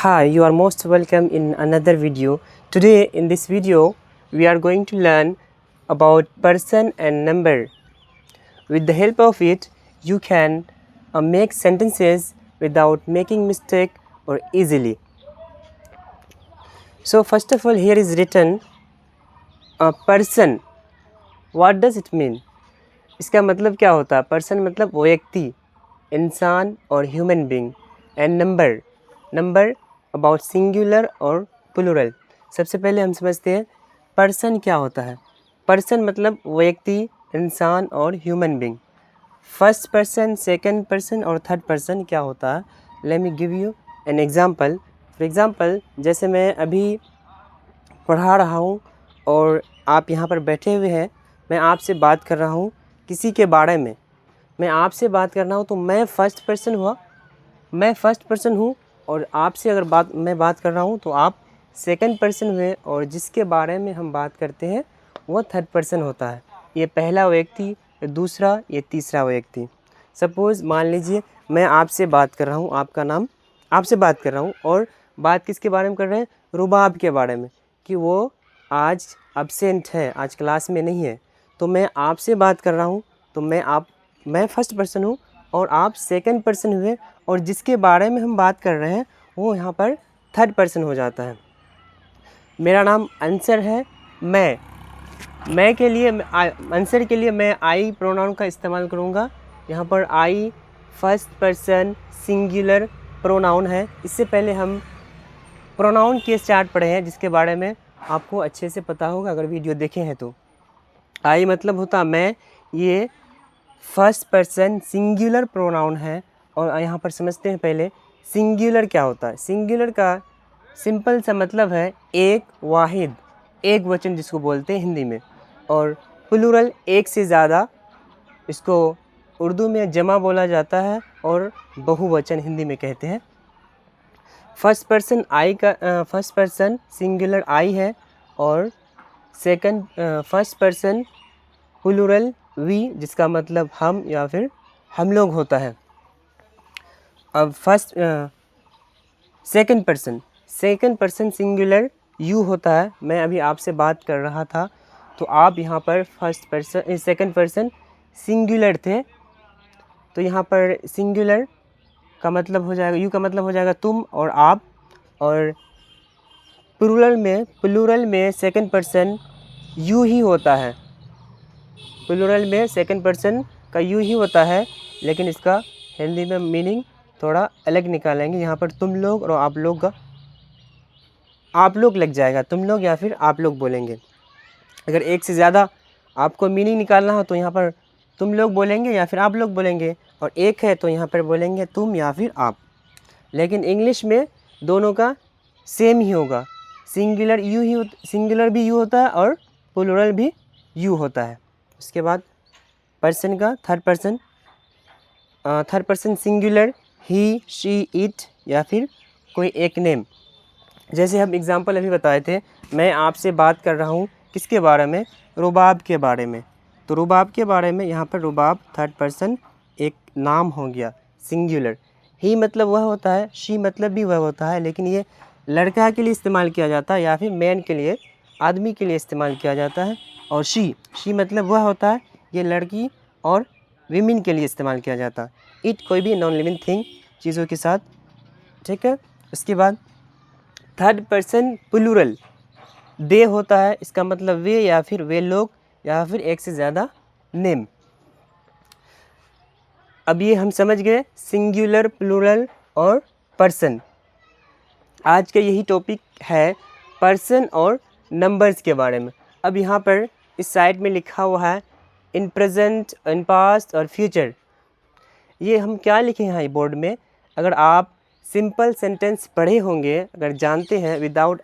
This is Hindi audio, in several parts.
Hi, you are most welcome in another video. Today in this video we are going to learn about person and number. With the help of it you can make sentences without making mistake or easily. So first of all here is written a person. What does it mean? इसका मतलब क्या होता है? पर्सन मतलब वो व्यक्ति, इंसान और human being. And number about singular और प्लूरल. सबसे पहले हम समझते हैं पर्सन क्या होता है. पर्सन मतलब व्यक्ति, इंसान और human being. First person, second person और थर्ड पर्सन क्या होता है? Let me give you an example. For example जैसे मैं अभी पढ़ा रहा हूँ और आप यहाँ पर बैठे हुए हैं, मैं आपसे बात कर रहा हूँ किसी के बारे में. मैं आपसे बात कर रहा हूँ तो मैं फर्स्ट पर्सन हुआ, मैं फर्स्ट पर्सन हूँ. और आपसे अगर मैं बात कर रहा हूँ तो आप सेकंड पर्सन हुए, और जिसके बारे में हम बात करते हैं वो थर्ड पर्सन होता है. ये पहला व्यक्ति, ये दूसरा, ये तीसरा व्यक्ति. सपोज़ मान लीजिए मैं आपसे बात कर रहा हूँ, आपका नाम, आपसे बात कर रहा हूँ, और बात किसके बारे में कर रहे हैं? रुबाब के बारे में, कि वो आज एब्सेंट है, आज क्लास में नहीं है. तो मैं आपसे बात कर रहा हूँ तो मैं फर्स्ट पर्सन हूँ और आप सेकंड पर्सन हुए, और जिसके बारे में हम बात कर रहे हैं वो यहाँ पर थर्ड पर्सन हो जाता है. मेरा नाम अंसर है. मैं के लिए आंसर के लिए मैं आई प्रोनाउन का इस्तेमाल करूँगा. यहाँ पर आई फर्स्ट पर्सन सिंगुलर प्रोनाउन है. इससे पहले हम प्रोनाउन के चार्ट पढ़े हैं जिसके बारे में आपको अच्छे से पता होगा अगर वीडियो देखे हैं तो. आई मतलब होता मैं, ये फर्स्ट पर्सन सिंगुलर प्रोनाउन है. और यहाँ पर समझते हैं पहले सिंगुलर क्या होता है. सिंगुलर का सिंपल सा मतलब है एक वाहिद, एक वचन जिसको बोलते हैं हिंदी में. और प्लूरल एक से ज़्यादा, इसको उर्दू में जमा बोला जाता है और बहुवचन हिंदी में कहते हैं. फर्स्ट पर्सन आई का फर्स्ट पर्सन सिंगुलर आई है, और second first person plural we, जिसका मतलब हम या फिर हम लोग होता है. अब सेकंड पर्सन सिंगुलर यू होता है. मैं अभी आपसे बात कर रहा था तो आप यहाँ पर सेकंड पर्सन सिंगुलर थे, तो यहाँ पर सिंगुलर का मतलब हो जाएगा, यू का मतलब हो जाएगा तुम और आप. और प्लूरल में सेकंड पर्सन यू ही होता है. प्लूरल में सेकंड पर्सन का यू ही होता है, लेकिन इसका हिंदी में मीनिंग थोड़ा अलग निकालेंगे. यहाँ पर तुम लोग और आप लोग का आप लोग लग जाएगा, तुम लोग या फिर आप लोग बोलेंगे. अगर एक से ज़्यादा आपको मीनिंग निकालना हो तो यहाँ पर तुम लोग बोलेंगे या फिर आप लोग बोलेंगे, और एक है तो यहाँ पर बोलेंगे तुम या फिर आप. लेकिन इंग्लिश में दोनों का सेम ही होगा. सिंगुलर भी यू होता है और प्लूरल भी यू होता है. उसके बाद पर्सन का third person singular he, she, it या फिर कोई एक नेम. जैसे हम एग्जांपल अभी बताए थे, मैं आपसे बात कर रहा हूँ किसके बारे में? रुबाब के बारे में. तो रुबाब के बारे में यहाँ पर रुबाब थर्ड पर्सन एक नाम हो गया सिंगुलर. ही मतलब वह होता है, शी मतलब भी वह होता है, लेकिन ये लड़का के लिए इस्तेमाल किया जाता है या फिर मैन के लिए, आदमी के लिए इस्तेमाल किया जाता है. और शी मतलब वह होता है, ये लड़की और विमेन के लिए इस्तेमाल किया जाता है. इट कोई भी नॉन लिविंग थिंग, चीज़ों के साथ. ठीक है. उसके बाद थर्ड पर्सन प्लूरल दे होता है. इसका मतलब वे या फिर वे लोग या फिर एक से ज़्यादा नेम. अब ये हम समझ गए सिंगुलर, प्लूरल और पर्सन. आज का यही टॉपिक है पर्सन और नंबर्स के बारे में. अब यहाँ पर इस साइड में लिखा हुआ है इन प्रेजेंट, इन पास्ट और फ्यूचर. ये हम क्या लिखे हैं बोर्ड में? अगर आप सिंपल सेंटेंस पढ़े होंगे, अगर जानते हैं विदाउट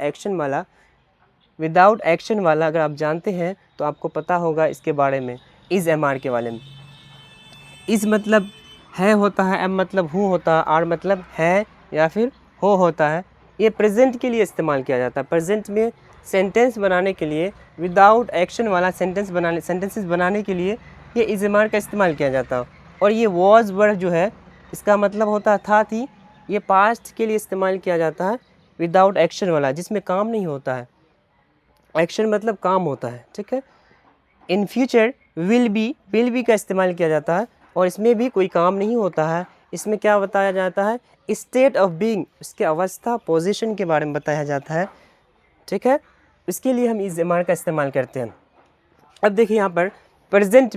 एक्शन वाला अगर आप जानते हैं तो आपको पता होगा इसके बारे में. इज़ एम आर के बारे में. इज़ मतलब है होता है, एम मतलब हूँ होता है, आर मतलब है या फिर हो होता है. ये प्रेजेंट के लिए इस्तेमाल किया जाता है. प्रेजेंट में सेंटेंस बनाने के लिए, विदाउट एक्शन वाला सेंटेंसेस बनाने के लिए ये इज़ एम आर का इस्तेमाल किया जाता है. और ये वॉज वर्ड जो है इसका मतलब होता था, थी, ये पास्ट के लिए इस्तेमाल किया जाता है विदाउट एक्शन वाला, जिसमें काम नहीं होता है। एक्शन मतलब काम होता है, ठीक है। इन फ्यूचर विल बी का इस्तेमाल किया जाता है और इसमें भी कोई काम नहीं होता है। इसमें क्या बताया जाता है, स्टेट ऑफ बीइंग, उसके अवस्था पोजीशन के बारे में बताया जाता है, ठीक है। इसके लिए हम इस एमआर का इस्तेमाल करते हैं। अब देखिए यहाँ पर प्रेजेंट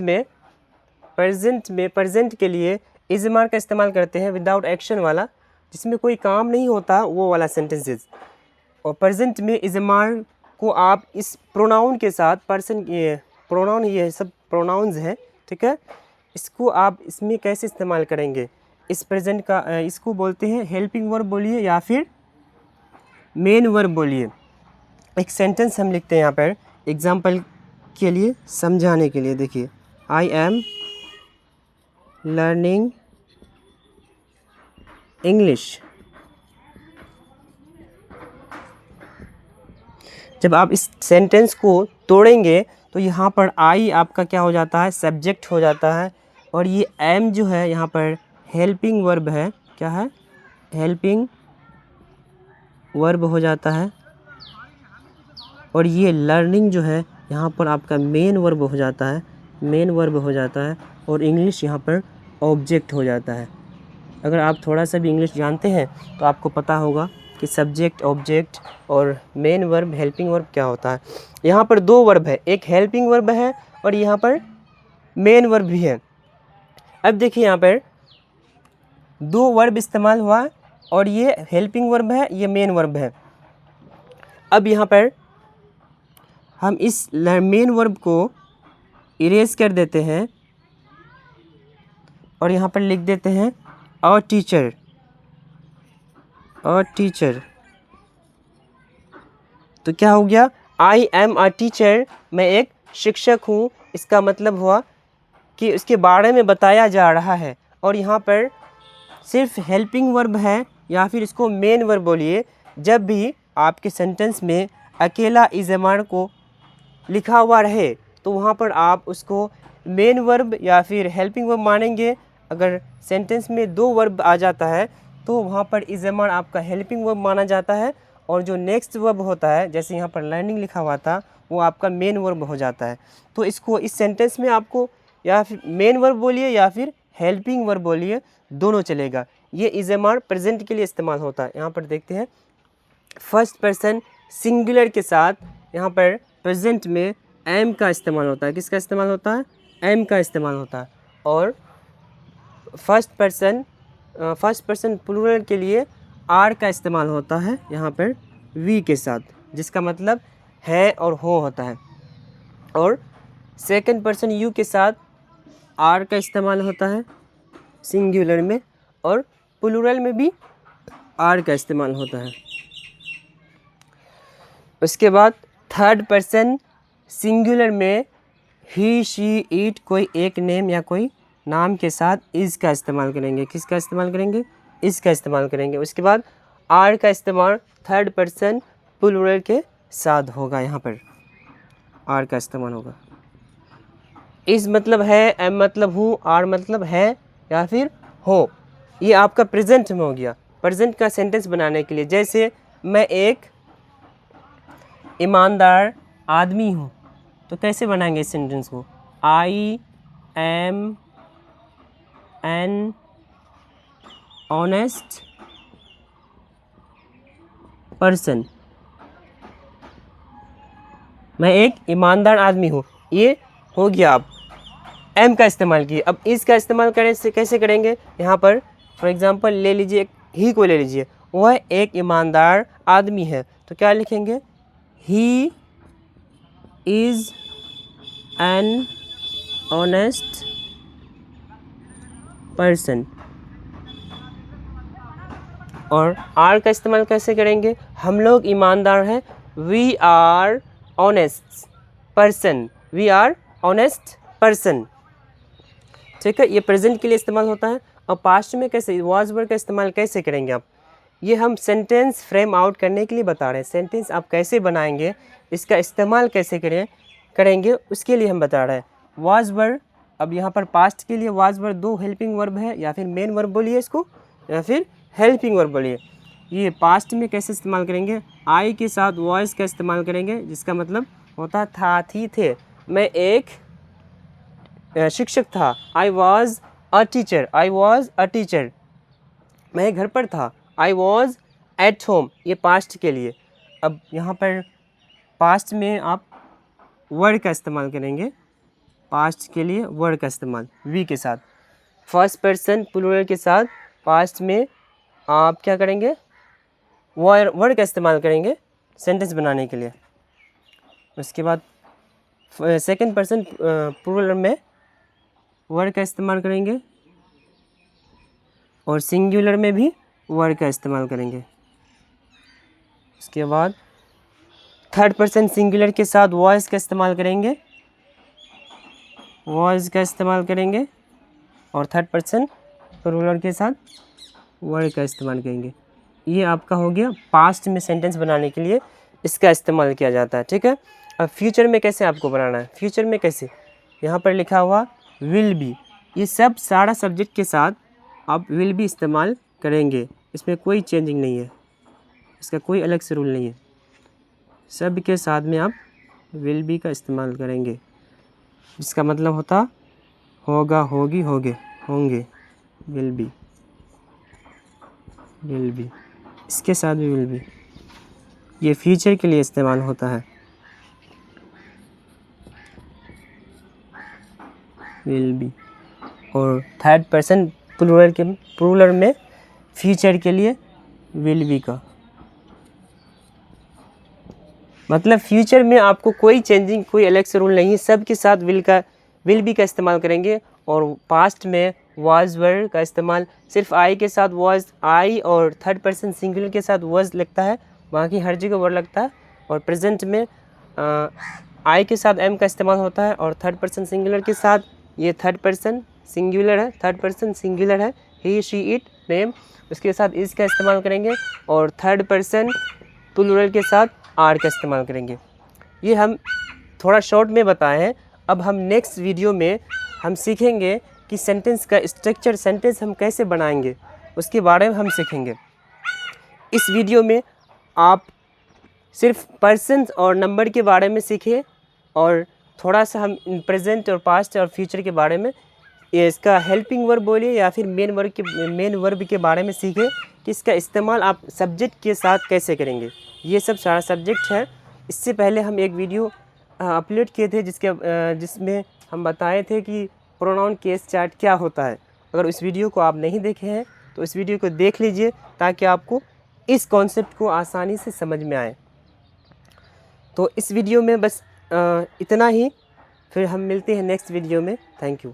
के लिए इस एमआर का इस्तेमाल करते हैं विदाउट एक्शन वाला, जिसमें कोई काम नहीं होता, वो वाला सेंटेंसेस। और प्रेजेंट में इस एमआर को आप इस प्रोनाउन के साथ, पर्सन, ये प्रोनाउन, ये सब प्रोनाउंस हैं, ठीक है। इसको आप इसमें कैसे इस्तेमाल करेंगे, इस प्रेजेंट का, इसको बोलते हैं हेल्पिंग वर्ब बोलिए या फिर मेन वर्ब बोलिए। एक सेंटेंस हम लिखते हैं यहाँ पर एग्जाम्पल के लिए, समझाने के लिए। देखिए, आई एम लर्निंग इंग्लिश। जब आप इस सेंटेंस को तोड़ेंगे तो यहाँ पर आई आपका क्या हो जाता है, सब्जेक्ट हो जाता है, और ये एम जो है यहाँ पर हेल्पिंग वर्ब है। क्या है, हेल्पिंग वर्ब हो जाता है, और ये लर्निंग जो है यहाँ पर आपका मेन वर्ब हो जाता है, और इंग्लिश यहाँ पर ऑब्जेक्ट हो जाता है। अगर आप थोड़ा सा भी इंग्लिश जानते हैं तो आपको पता होगा कि सब्जेक्ट, ऑब्जेक्ट और मेन वर्ब, हेल्पिंग वर्ब क्या होता है। यहाँ पर दो वर्ब है, एक हेल्पिंग वर्ब है और यहाँ पर मेन वर्ब भी है। अब देखिए यहाँ पर दो वर्ब इस्तेमाल हुआ और ये हेल्पिंग वर्ब है, ये मेन वर्ब है। अब यहाँ पर हम इस मेन वर्ब को इरेज कर देते हैं और यहाँ पर लिख देते हैं अ टीचर। तो क्या हो गया, आई एम अ टीचर, मैं एक शिक्षक हूँ। इसका मतलब हुआ कि उसके बारे में बताया जा रहा है। और यहाँ पर सिर्फ हेल्पिंग वर्ब है या फिर इसको मेन वर्ब बोलिए। जब भी आपके सेंटेंस में अकेला इज़मार को लिखा हुआ रहे तो वहाँ पर आप उसको मेन वर्ब या फिर हेल्पिंग वर्ब मानेंगे। अगर सेंटेंस में दो वर्ब आ जाता है तो वहाँ पर इज़मार आपका हेल्पिंग वर्ब माना जाता है, और जो नेक्स्ट वर्ब होता है, जैसे यहाँ पर लर्निंग लिखा हुआ था, वो आपका मेन वर्ब हो जाता है। तो इसको इस सेंटेंस में आपको या फिर मेन वर्ब बोलिए या फिर हेल्पिंग वर्ब बोलिए, दोनों चलेगा। ये इज़मार प्रेजेंट के लिए इस्तेमाल होता है। यहाँ पर देखते हैं फर्स्ट पर्सन सिंगुलर के साथ यहाँ पर प्रेजेंट में एम का इस्तेमाल होता है। किसका इस्तेमाल होता है, एम का इस्तेमाल होता है। और फर्स्ट पर्सन प्लूरल के लिए आर का इस्तेमाल होता है यहाँ पर वी के साथ, जिसका मतलब है और हो होता है। और सेकंड पर्सन यू के साथ आर का इस्तेमाल होता है सिंगुलर में, और प्लूरल में भी आर का इस्तेमाल होता है। उसके बाद थर्ड पर्सन सिंगुलर में ही, शी, इट, कोई एक नेम या कोई नाम के साथ इज़ का इस्तेमाल करेंगे। किसका इस्तेमाल करेंगे, इज़ का इस्तेमाल करेंगे। उसके बाद आर का इस्तेमाल थर्ड पर्सन प्लूरल के साथ होगा। यहाँ पर आर का इस्तेमाल होगा। इज़ मतलब है, एम मतलब हूँ, आर मतलब है या फिर हो। ये आपका प्रेजेंट में हो गया। प्रेजेंट का सेंटेंस बनाने के लिए, जैसे मैं एक ईमानदार आदमी हूँ, तो कैसे बनाएंगे इस सेंटेंस को, I am N honest person. मैं एक ईमानदार आदमी हूँ, ये हो गया। आप एम का इस्तेमाल किए। अब इसका इस्तेमाल करें से कैसे करेंगे, यहाँ पर फॉर एग्जांपल ले लीजिए, ही को ले लीजिए, वह एक ईमानदार आदमी है, तो क्या लिखेंगे, he is an honest person. और आर का इस्तेमाल कैसे करेंगे, हम लोग ईमानदार हैं, we are honest person, we are honest person. ठीक है, ये प्रेजेंट के लिए इस्तेमाल होता है। और पास्ट में कैसे, वाज वर्ड का इस्तेमाल कैसे करेंगे आप, ये हम सेंटेंस फ्रेम आउट करने के लिए बता रहे हैं। सेंटेंस आप कैसे बनाएंगे, इसका इस्तेमाल कैसे करेंगे उसके लिए हम बता रहे हैं। वाज वर्ड, अब यहाँ पर पास्ट के लिए वाज वर्ड दो हेल्पिंग वर्ब है, या फिर मेन वर्ब बोलिए इसको, या फिर हेल्पिंग वर्ब बोलिए। ये पास्ट में कैसे इस्तेमाल करेंगे, आई के साथ वॉइस का इस्तेमाल करेंगे, जिसका मतलब होता था, थी, थे। मैं एक शिक्षक था, I was a teacher, I was a teacher. मैं घर पर था, आई वॉज एट होम, ये पास्ट के लिए। अब यहाँ पर पास्ट में आप वर्ड का इस्तेमाल करेंगे, पास्ट के लिए वर्ड का इस्तेमाल वी के साथ, फर्स्ट पर्सन प्लूरल के साथ पास्ट में आप क्या करेंगे, वर्ड का इस्तेमाल करेंगे सेंटेंस बनाने के लिए। उसके बाद सेकंड पर्सन प्लूरल में वर्ड का इस्तेमाल करेंगे और सिंगुलर में भी वर्ड का इस्तेमाल करेंगे। उसके बाद थर्ड पर्सन सिंगुलर के साथ वॉइस का इस्तेमाल करेंगे, वॉइस का इस्तेमाल करेंगे और थर्ड पर्सन प्लूरल के साथ वर्ड का इस्तेमाल करेंगे। ये आपका हो गया पास्ट में सेंटेंस बनाने के लिए इसका इस्तेमाल किया जाता है, ठीक है। अब फ्यूचर में कैसे आपको बनाना है, फ्यूचर में कैसे, यहाँ पर लिखा हुआ विल बी, ये सब सारा सब्जेक्ट के साथ आप विल बी इस्तेमाल करेंगे, इसमें कोई चेंजिंग नहीं है, इसका कोई अलग से रूल नहीं है, सब के साथ में आप विल बी का इस्तेमाल करेंगे, जिसका मतलब होता होगा, होगी, होगे, होंगे, विल बी, विल बी, इसके साथ भी विल बी, ये फ्यूचर के लिए इस्तेमाल होता है, विल बी। और थर्ड पर्सन प्लूरल में फ्यूचर के लिए विल बी का मतलब फ्यूचर में आपको कोई चेंजिंग, कोई अलग से रूल नहीं है, सब के साथ विल बी का इस्तेमाल करेंगे। और पास्ट में वाज वर का इस्तेमाल सिर्फ आई के साथ वाज, आई और थर्ड पर्सन सिंगुलर के साथ वाज लगता है, बाकी हर जगह वर लगता है। और प्रेजेंट में आई के साथ एम का इस्तेमाल होता है और थर्ड पर्सन सिंगुलर के साथ, ये थर्ड पर्सन सिंगुलर है, थर्ड पर्सन सिंगुलर है, ही, शी, इट, नेम, उसके साथ इस का इस्तेमाल करेंगे और थर्ड पर्सन प्लूरल के साथ आर का इस्तेमाल करेंगे। ये हम थोड़ा शॉर्ट में बताए हैं। अब हम नेक्स्ट वीडियो में हम सीखेंगे कि सेंटेंस का स्ट्रक्चर, सेंटेंस हम कैसे बनाएंगे, उसके बारे में हम सीखेंगे। इस वीडियो में आप सिर्फ पर्सन और नंबर के बारे में सीखे और थोड़ा सा हम प्रेजेंट और पास्ट और फ्यूचर के बारे में, ये इसका हेल्पिंग वर्ब बोलिए या फिर मेन वर्ब के बारे में सीखे कि इसका इस्तेमाल आप सब्जेक्ट के साथ कैसे करेंगे। ये सब सारा सब्जेक्ट है। इससे पहले हम एक वीडियो अपलोड किए थे जिसमें हम बताए थे कि प्रोनाउन केस चार्ट क्या होता है। अगर इस वीडियो को आप नहीं देखे हैं तो इस वीडियो को देख लीजिए ताकि आपको इस कॉन्सेप्ट को आसानी से समझ में आए। तो इस वीडियो में बस इतना ही, फिर हम मिलते हैं नेक्स्ट वीडियो में। Thank you.